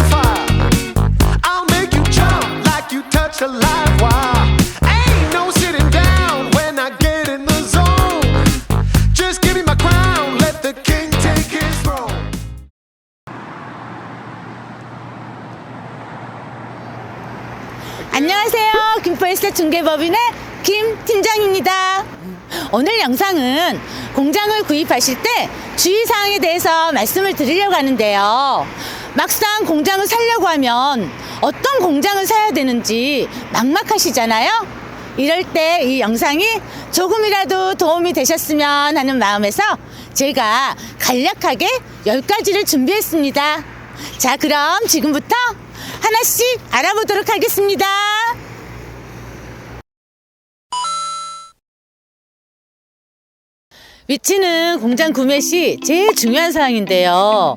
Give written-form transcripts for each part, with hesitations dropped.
fire. I'll make you jump like you touch a live wire. Ain't no sitting down when I get in the zone. Just give me my crown, let the king take his throne. 안녕하세요. 김포에스테 중개법인의 김 팀장입니다. 오늘 영상은 공장을 구입하실 때 주의사항에 대해서 말씀을 드리려고 하는데요. 막상 공장을 사려고 하면 어떤 공장을 사야 되는지 막막하시잖아요. 이럴 때 이 영상이 조금이라도 도움이 되셨으면 하는 마음에서 제가 간략하게 10가지를 준비했습니다. 자, 그럼 지금부터 하나씩 알아보도록 하겠습니다. 위치는 공장 구매 시 제일 중요한 사항인데요.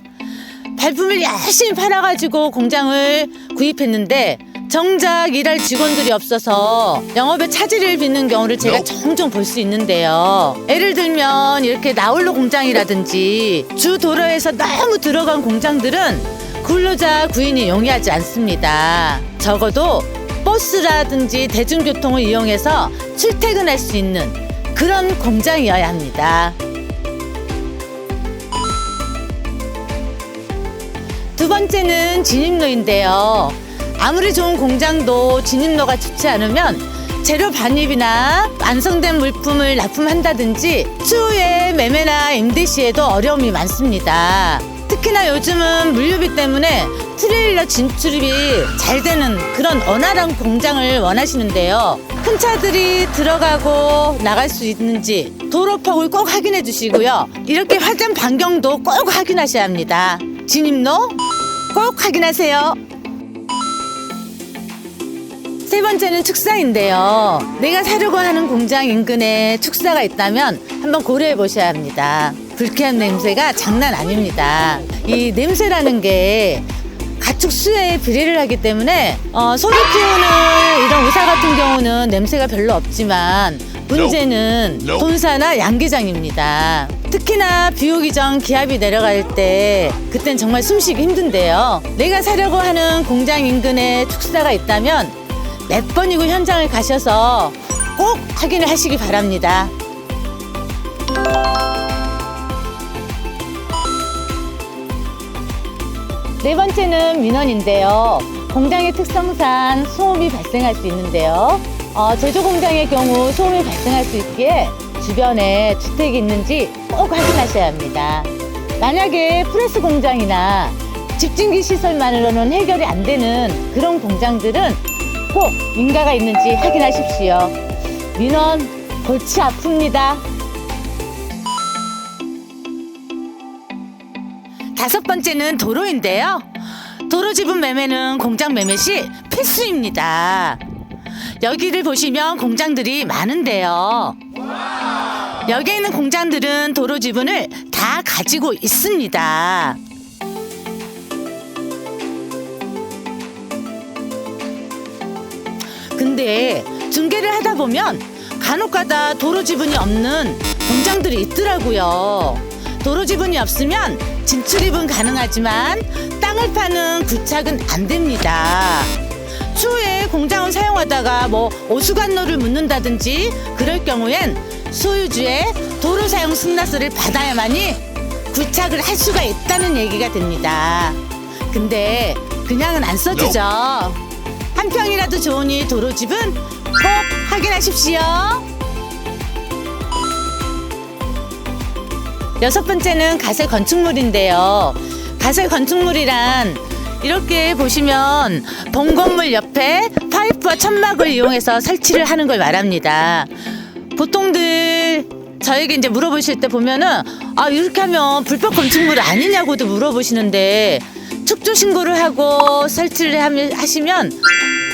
발품을 열심히 팔아가지고 공장을 구입했는데 정작 일할 직원들이 없어서 영업에 차질을 빚는 경우를 제가 종종 볼 수 있는데요. 예를 들면 이렇게 나홀로 공장이라든지 주 도로에서 너무 들어간 공장들은 근로자 구인이 용이하지 않습니다. 적어도 버스라든지 대중교통을 이용해서 출퇴근할 수 있는 그런 공장이어야 합니다. 두 번째는 진입로인데요. 아무리 좋은 공장도 진입로가 좋지 않으면 재료 반입이나 완성된 물품을 납품한다든지 추후에 매매나 임대 시에도 어려움이 많습니다. 특히나 요즘은 물류비 때문에 트레일러 진출이 잘 되는 그런 원활한 공장을 원하시는데요. 큰 차들이 들어가고 나갈 수 있는지 도로폭을 꼭 확인해 주시고요. 이렇게 화단 반경도 꼭 확인하셔야 합니다. 진입로 꼭 확인하세요. 세 번째는 축사인데요. 내가 사려고 하는 공장 인근에 축사가 있다면 한번 고려해 보셔야 합니다. 불쾌한 냄새가 장난 아닙니다. 이 냄새라는 게 가축 수에 비례를 하기 때문에 소를 키우는 이런 의사 같은 경우는 냄새가 별로 없지만 문제는 본사나 양계장입니다. 특히나 비 오기 전 기압이 내려갈 때 그땐 정말 숨쉬기 힘든데요. 내가 사려고 하는 공장 인근에 축사가 있다면 몇 번이고 현장을 가셔서 꼭 확인을 하시기 바랍니다. 네 번째는 민원인데요. 공장의 특성상 소음이 발생할 수 있는데요. 제조 공장의 경우 소음이 발생할 수 있기에 주변에 주택이 있는지 꼭 확인하셔야 합니다. 만약에 프레스 공장이나 집진기 시설만으로는 해결이 안 되는 그런 공장들은 꼭 민가가 있는지 확인하십시오. 민원 골치 아픕니다. 다섯 번째는 도로인데요. 도로 지분 매매는 공장 매매 시 필수입니다. 여기를 보시면 공장들이 많은데요. 여기에 있는 공장들은 도로 지분을 다 가지고 있습니다. 근데 중개를 하다 보면 간혹가다 도로 지분이 없는 공장들이 있더라고요. 도로 지분이 없으면 진출입은 가능하지만 땅을 파는 구착은 안 됩니다. 추후에 공장을 사용하다가 오수관로를 묻는다든지 그럴 경우엔 소유주의 도로 사용 승낙서를 받아야만이 구착을 할 수가 있다는 얘기가 됩니다. 근데 그냥은 안 써주죠. 한 평이라도 좋으니 도로 지분 꼭 확인하십시오. 여섯 번째는 가설 건축물인데요. 가설 건축물이란 이렇게 보시면 본 건물 옆에 파이프와 천막을 이용해서 설치를 하는 걸 말합니다. 보통들 저에게 이제 물어보실 때 보면은 이렇게 하면 불법 건축물 아니냐고도 물어보시는데 축조 신고를 하고 설치를 하시면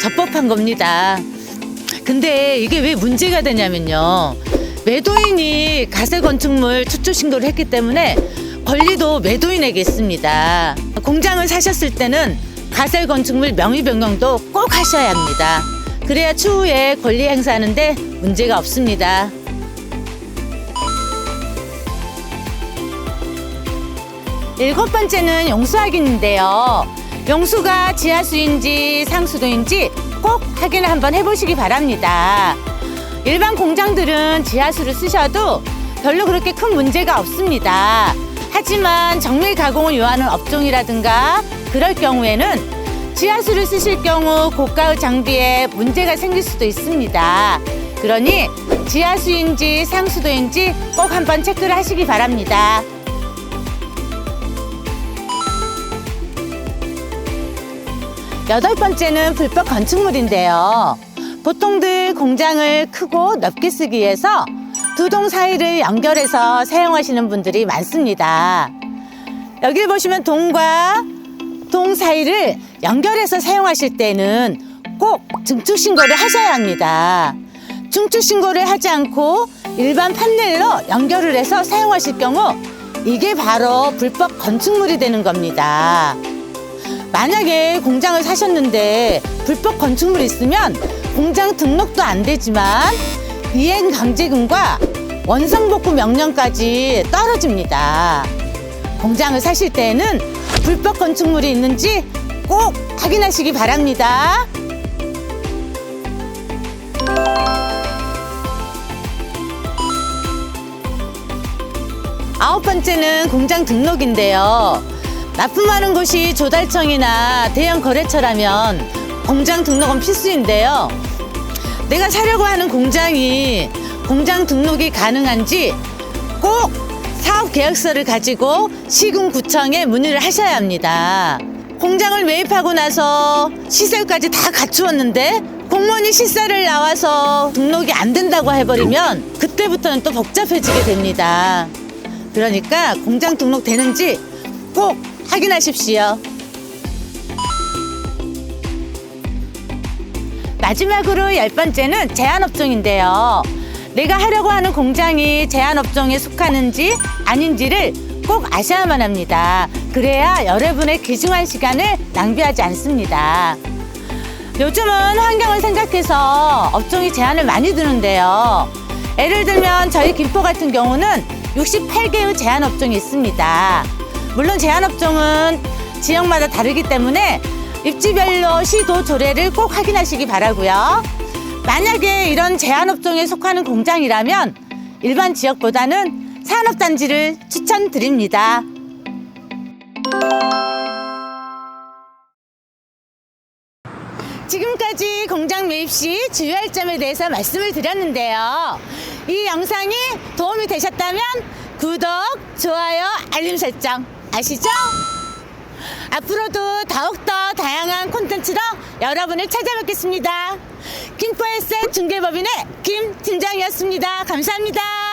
적법한 겁니다. 근데 이게 왜 문제가 되냐면요. 매도인이 가설 건축물 축조 신고를 했기 때문에 권리도 매도인에게 있습니다. 공장을 사셨을 때는 가설 건축물 명의 변경도 꼭 하셔야 합니다. 그래야 추후에 권리 행사하는데 문제가 없습니다. 일곱 번째는 용수 확인인데요. 용수가 지하수인지 상수도인지 꼭 확인을 한번 해보시기 바랍니다. 일반 공장들은 지하수를 쓰셔도 별로 그렇게 큰 문제가 없습니다. 하지만 정밀 가공을 요하는 업종이라든가 그럴 경우에는 지하수를 쓰실 경우 고가의 장비에 문제가 생길 수도 있습니다. 그러니 지하수인지 상수도인지 꼭 한번 체크를 하시기 바랍니다. 여덟 번째는 불법 건축물인데요. 보통들 공장을 크고 넓게 쓰기 위해서 두 동 사이를 연결해서 사용하시는 분들이 많습니다. 여기 보시면 동과 동 사이를 연결해서 사용하실 때는 꼭 증축 신고를 하셔야 합니다. 증축 신고를 하지 않고 일반 판넬로 연결을 해서 사용하실 경우 이게 바로 불법 건축물이 되는 겁니다. 만약에 공장을 사셨는데 불법 건축물이 있으면 공장 등록도 안 되지만 이행 강제금과 원상복구 명령까지 떨어집니다. 공장을 사실 때에는 불법 건축물이 있는지 꼭 확인하시기 바랍니다. 아홉 번째는 공장 등록인데요. 납품하는 곳이 조달청이나 대형 거래처라면 공장 등록은 필수인데요. 내가 사려고 하는 공장이 공장 등록이 가능한지 꼭 사업 계약서를 가지고 시군구청에 문의를 하셔야 합니다. 공장을 매입하고 나서 시설까지 다 갖추었는데 공무원이 실사를 나와서 등록이 안 된다고 해버리면 그때부터는 또 복잡해지게 됩니다. 그러니까 공장 등록되는지 꼭 확인하십시오. 마지막으로 열 번째는 제한업종인데요. 내가 하려고 하는 공장이 제한업종에 속하는지 아닌지를 꼭 아셔야만 합니다. 그래야 여러분의 귀중한 시간을 낭비하지 않습니다. 요즘은 환경을 생각해서 업종이 제한을 많이 두는데요. 예를 들면 저희 김포 같은 경우는 68개의 제한업종이 있습니다. 물론 제한업종은 지역마다 다르기 때문에 입지별로 시도 조례를 꼭 확인하시기 바라고요. 만약에 이런 제한업종에 속하는 공장이라면 일반 지역보다는 산업단지를 추천드립니다. 지금까지 공장 매입 시 주의할 점에 대해서 말씀을 드렸는데요. 이 영상이 도움이 되셨다면 구독, 좋아요, 알림 설정 아시죠? 앞으로도 더욱더 다양한 콘텐츠로 여러분을 찾아뵙겠습니다. 김포에셋 중개법인의 김 팀장이었습니다. 감사합니다.